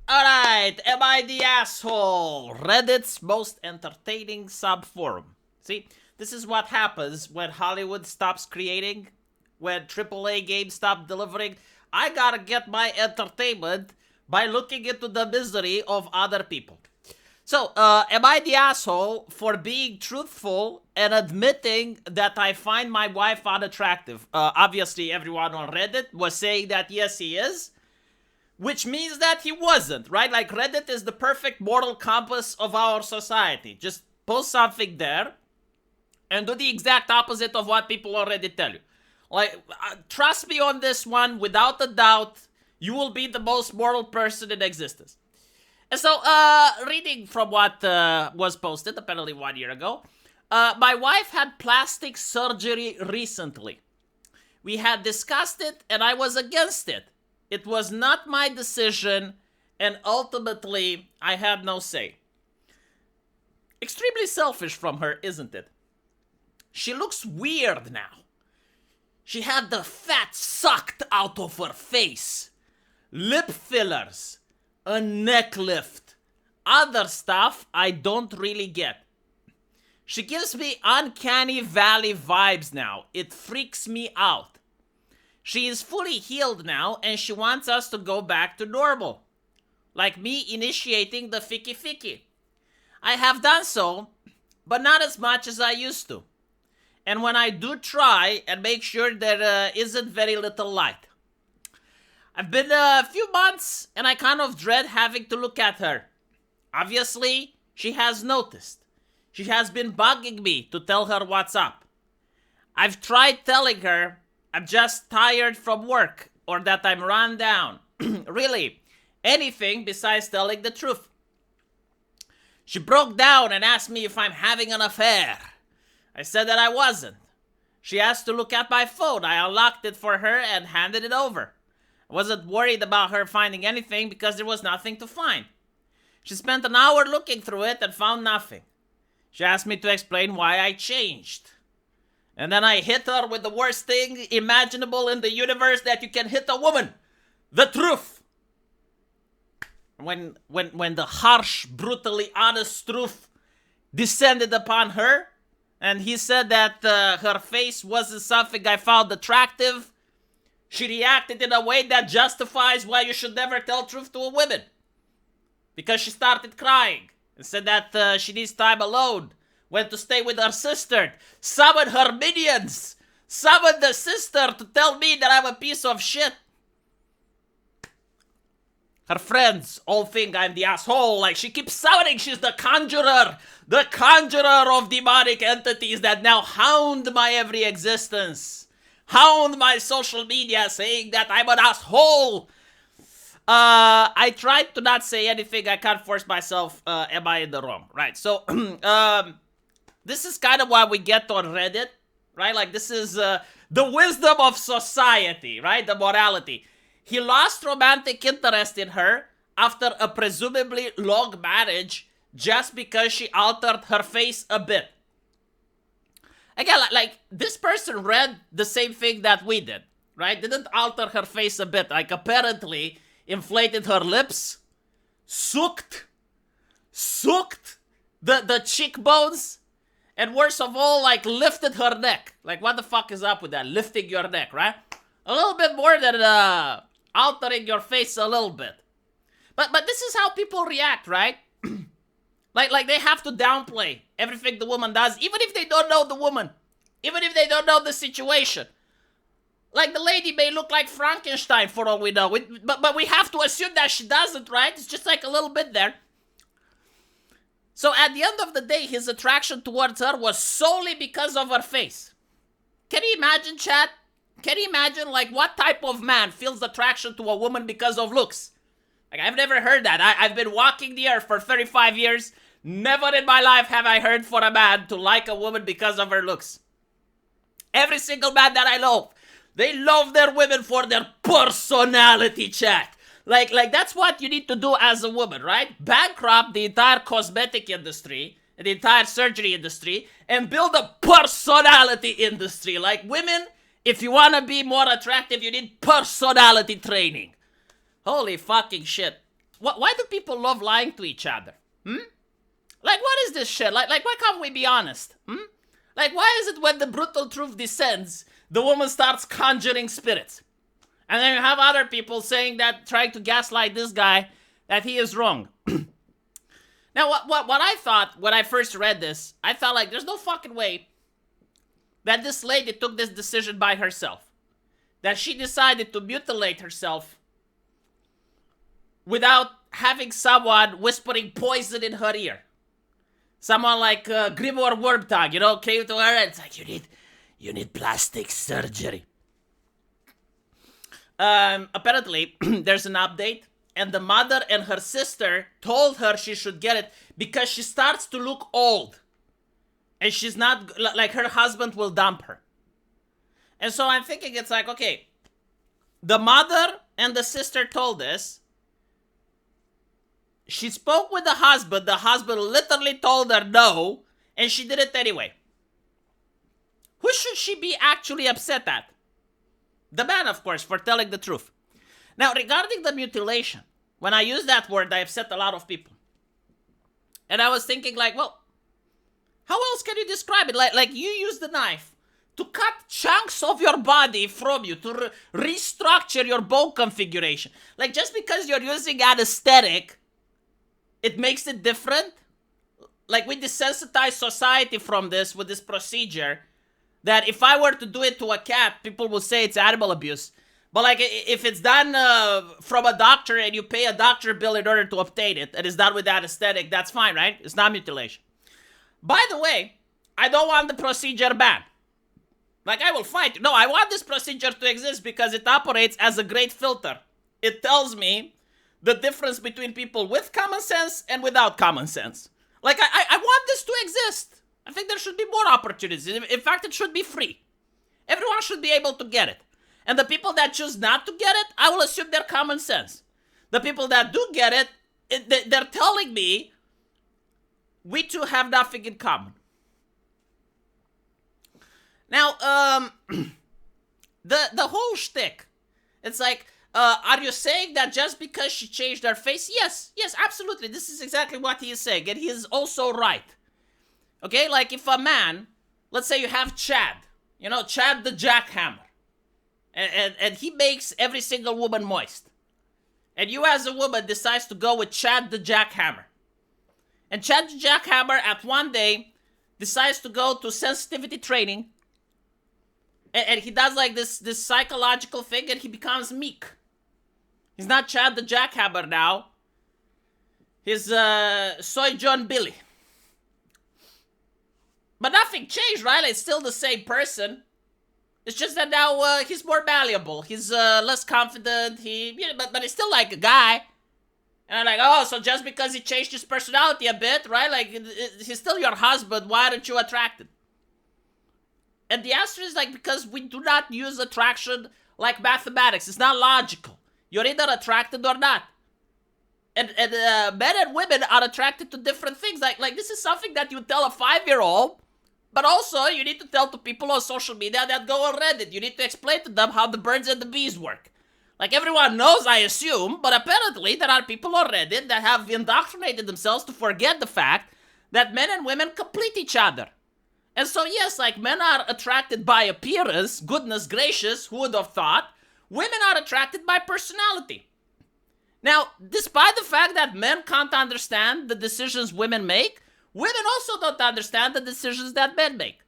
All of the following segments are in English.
Alright, am I the asshole? Reddit's most entertaining subforum. See, this is what happens when Hollywood stops creating, when AAA games stop delivering. I gotta get my entertainment by looking into the misery of other people. So, am I the asshole for being truthful and admitting that I find my wife unattractive? Obviously, everyone on Reddit was saying that yes, he is. Which means that he wasn't, right? Like, Reddit is the perfect moral compass of our society. Just post something there and do the exact opposite of what people already tell you. Like, trust me on this one, without a doubt, you will be the most moral person in existence. And so, reading from what was posted apparently 1 year ago, my wife had plastic surgery recently. We had discussed it and I was against it. It was not my decision, and ultimately, I had no say. Extremely selfish from her, isn't it? She looks weird now. She had the fat sucked out of her face. Lip fillers. A neck lift. Other stuff I don't really get. She gives me uncanny valley vibes now. It freaks me out. She is fully healed now and she wants us to go back to normal. Like me initiating the ficky ficky. I have done so, but not as much as I used to. And when I do try and make sure there isn't very little light. I've been a few months and I kind of dread having to look at her. Obviously, she has noticed. She has been bugging me to tell her what's up. I've tried telling her I'm just tired from work or that I'm run down. Really, anything besides telling the truth. She broke down and asked me if I'm having an affair. I said that I wasn't. She asked to look at my phone. I unlocked it for her and handed it over. I wasn't worried about her finding anything because there was nothing to find. She spent an hour looking through it and found nothing. She asked me to explain why I changed. And then I hit her with the worst thing imaginable in the universe that you can hit a woman. The truth. When the harsh, brutally honest truth descended upon her, and he said that her face wasn't something I found attractive, she reacted in a way that justifies why you should never tell truth to a woman. Because she started crying and said that she needs time alone. Went to stay with her sister, summoned her minions, summoned the sister to tell me that I'm a piece of shit. Her friends all think I'm the asshole, like she keeps summoning, she's the conjurer of demonic entities that now hound my every existence, hound my social media saying that I'm an asshole. I tried to not say anything, I can't force myself, am I in the wrong, right? So, this is kind of why we get on Reddit, right? Like, this is the wisdom of society, right? The morality. He lost romantic interest in her after a presumably long marriage just because she altered her face a bit. Again, like, this person read the same thing that we did, right? Didn't alter her face a bit. Like, apparently, inflated her lips, sucked the cheekbones, and worst of all, like, lifted her neck. Like, what the fuck is up with that? Lifting your neck, right? A little bit more than altering your face a little bit. But this is how people react, right? like they have to downplay everything the woman does, even if they don't know the woman. Even if they don't know the situation. Like, the lady may look like Frankenstein for all we know. But we have to assume that she doesn't, right? It's just like a little bit there. So at the end of the day, his attraction towards her was solely because of her face. Can you imagine, chat? Can you imagine, like, what type of man feels attraction to a woman because of looks? Like, I've never heard that. I've been walking the earth for 35 years. Never in my life have I heard for a man to like a woman because of her looks. Every single man that I know, they love their women for their personality, chat. Like that's what you need to do as a woman, right? Bankrupt the entire cosmetic industry, the entire surgery industry, and build a personality industry. Like, women, if you want to be more attractive, you need personality training. Holy fucking shit. Why do people love lying to each other? Like, what is this shit? Like, why can't we be honest? Like, why is it when the brutal truth descends, the woman starts conjuring spirits? And then you have other people saying that, trying to gaslight this guy, that he is wrong. Now, what I thought when I first read this, I thought, like, there's no fucking way that this lady took this decision by herself. That she decided to mutilate herself without having someone whispering poison in her ear. Someone like Grimoire Wormtongue, came to her and it's like, you need plastic surgery. Apparently, there's an update, and the mother and her sister told her she should get it because she starts to look old. And she's not, like, her husband will dump her. And so I'm thinking it's like, okay, the mother and the sister told this. She spoke with the husband literally told her no, and she did it anyway. Who should she be actually upset at? The man, of course, for telling the truth. Now, regarding the mutilation, when I use that word, I upset a lot of people. And I was thinking, like, well, how else can you describe it? Like you use the knife to cut chunks of your body from you, to restructure your bone configuration. Like, just because you're using anesthetic, it makes it different. Like, we desensitize society from this with this procedure, that if I were to do it to a cat, people will say it's animal abuse. But, like, if it's done from a doctor and you pay a doctor bill in order to obtain it, and it's done with anesthetic, that's fine, right? It's not mutilation. By the way, I don't want the procedure banned. Like, I will fight. No, I want this procedure to exist because it operates as a great filter. It tells me the difference between people with common sense and without common sense. Like, I want this to exist. I think there should be more opportunities. In fact, it should be free. Everyone should be able to get it. And the people that choose not to get it, I will assume they're common sense. The people that do get it, they're telling me we two have nothing in common. Now, the whole shtick, it's like, are you saying that just because she changed her face? Yes, absolutely. This is exactly what he is saying, and he is also right. Okay, like if a man, let's say you have Chad, Chad the jackhammer, and he makes every single woman moist. And you as a woman decides to go with Chad the jackhammer. And Chad the jackhammer at one day decides to go to sensitivity training. And he does like this psychological thing and he becomes meek. He's not Chad the jackhammer now. He's Soy John Billy. But nothing changed, right? It's still the same person. It's just that now he's more malleable. He's less confident. But he's still like a guy. And I'm like, oh, so just because he changed his personality a bit, right? Like, he's still your husband. Why aren't you attracted? And the answer is like, because we do not use attraction like mathematics. It's not logical. You're either attracted or not. And men and women are attracted to different things. Like this is something that you tell a 5-year-old. But also, you need to tell to people on social media that go on Reddit. You need to explain to them how the birds and the bees work. Like, everyone knows, I assume, but apparently there are people on Reddit that have indoctrinated themselves to forget the fact that men and women complete each other. And so, yes, like, men are attracted by appearance. Goodness gracious, who would have thought? Women are attracted by personality. Now, despite the fact that men can't understand the decisions women make, women also don't understand the decisions that men make.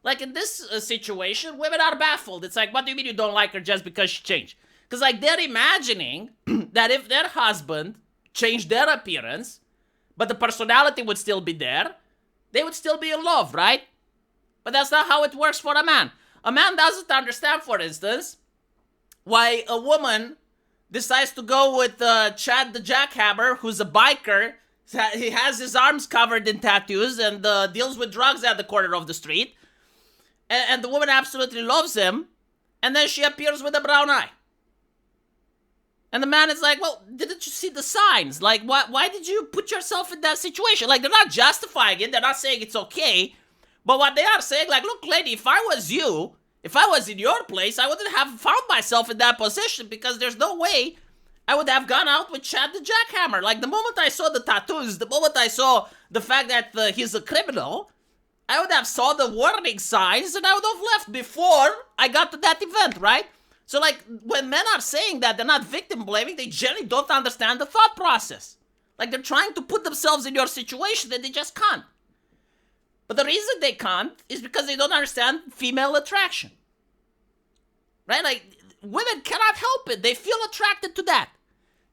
Like, in this situation, women are baffled. It's like, what do you mean you don't like her just because she changed? Because, like, they're imagining that if their husband changed their appearance, but the personality would still be there, they would still be in love, right? But that's not how it works for a man. A man doesn't understand, for instance, why a woman decides to go with Chad the jackhammer, who's a biker. He has his arms covered in tattoos and deals with drugs at the corner of the street. And the woman absolutely loves him. And then she appears with a brown eye. And the man is like, well, didn't you see the signs? Like, why did you put yourself in that situation? Like, they're not justifying it. They're not saying it's okay. But what they are saying, like, look, lady, if I was you, if I was in your place, I wouldn't have found myself in that position because there's no way I would have gone out with Chad the Jackhammer. Like, the moment I saw the tattoos, the moment I saw the fact that he's a criminal, I would have saw the warning signs and I would have left before I got to that event, right? So, like, when men are saying that they're not victim blaming, they generally don't understand the thought process. Like, they're trying to put themselves in your situation and they just can't. But the reason they can't is because they don't understand female attraction. Right? Like, women cannot help it. They feel attracted to that.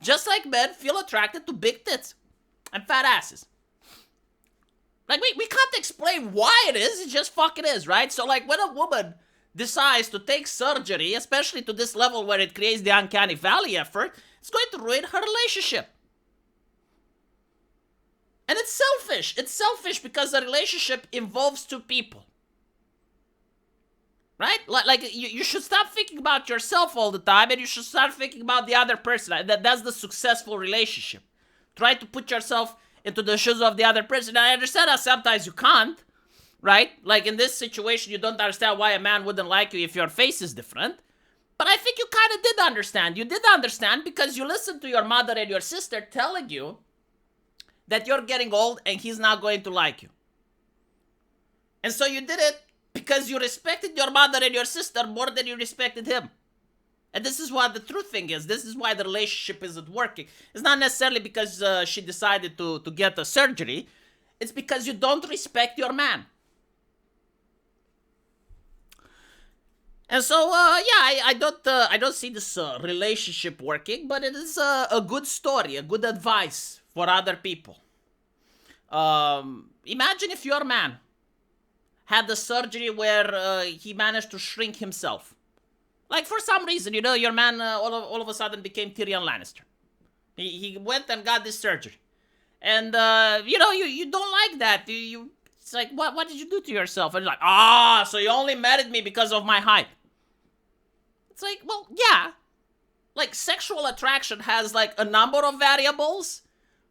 Just like men feel attracted to big tits and fat asses. Like, we can't explain why it is. It just fucking is, right? So, like, when a woman decides to take surgery, especially to this level where it creates the uncanny valley effort, it's going to ruin her relationship. And it's selfish. It's selfish because a relationship involves two people. Right? Like you should stop thinking about yourself all the time and you should start thinking about the other person. That's the successful relationship. Try to put yourself into the shoes of the other person. I understand that sometimes you can't, right? Like in this situation, you don't understand why a man wouldn't like you if your face is different. But I think you kind of did understand. You did understand because you listened to your mother and your sister telling you that you're getting old and he's not going to like you. And so you did it because you respected your mother and your sister more than you respected him. And this is what the true thing is. This is why the relationship isn't working. It's not necessarily because she decided to get a surgery. It's because you don't respect your man. And so, I don't see this relationship working, but it is a good story, a good advice for other people. Imagine if your man had the surgery where he managed to shrink himself. Like, for some reason, your man all of a sudden became Tyrion Lannister. He went and got this surgery. And, you don't like that. It's like, what did you do to yourself? And you're like, so you only married me because of my height. It's like, well, yeah. Like, sexual attraction has, like, a number of variables.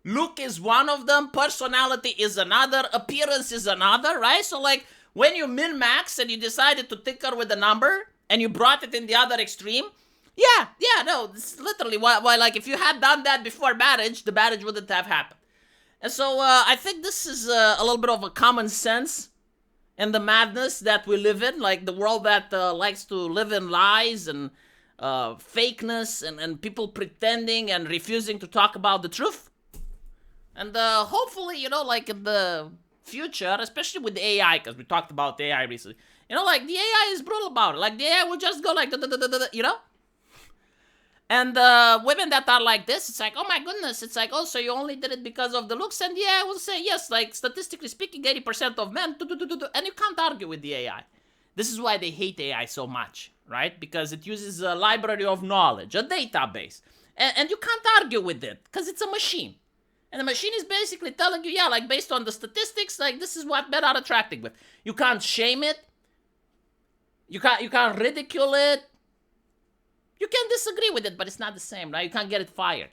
Look is one of them. Personality is another. Appearance is another, right? So, like, when you min-max and you decided to tinker with the number and you brought it in the other extreme, it's literally why, like, if you had done that before marriage, the marriage wouldn't have happened. And so, I think this is a little bit of a common sense in the madness that we live in, like the world that likes to live in lies and fakeness and people pretending and refusing to talk about the truth. And hopefully, like in the future, especially with the AI, because we talked about the AI recently, like the AI is brutal about it. Like the AI will just go like, And women that are like this, it's like, oh my goodness, it's like, oh, so you only did it because of the looks? And I will say, yes, like statistically speaking, 80% of men, and you can't argue with the AI. This is why they hate AI so much, right? Because it uses a library of knowledge, a database. And you can't argue with it, because it's a machine. And the machine is basically telling you, like based on the statistics, like this is what men are attracted with. You can't shame it. You can't ridicule it. You can disagree with it, but it's not the same, right? You can't get it fired.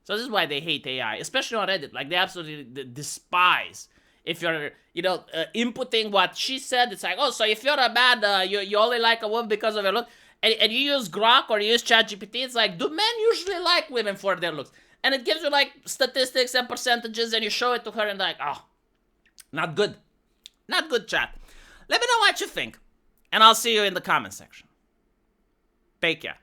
So this is why they hate AI, especially on Reddit. Like, they absolutely despise if you're, inputting what she said. It's like, oh, so if you're a man, you only like a woman because of her look, and you use Grok or you use ChatGPT, it's like, do men usually like women for their looks? And it gives you, like, statistics and percentages, and you show it to her, and like, oh, not good. Not good, chat. Let me know what you think, and I'll see you in the comment section. Take care.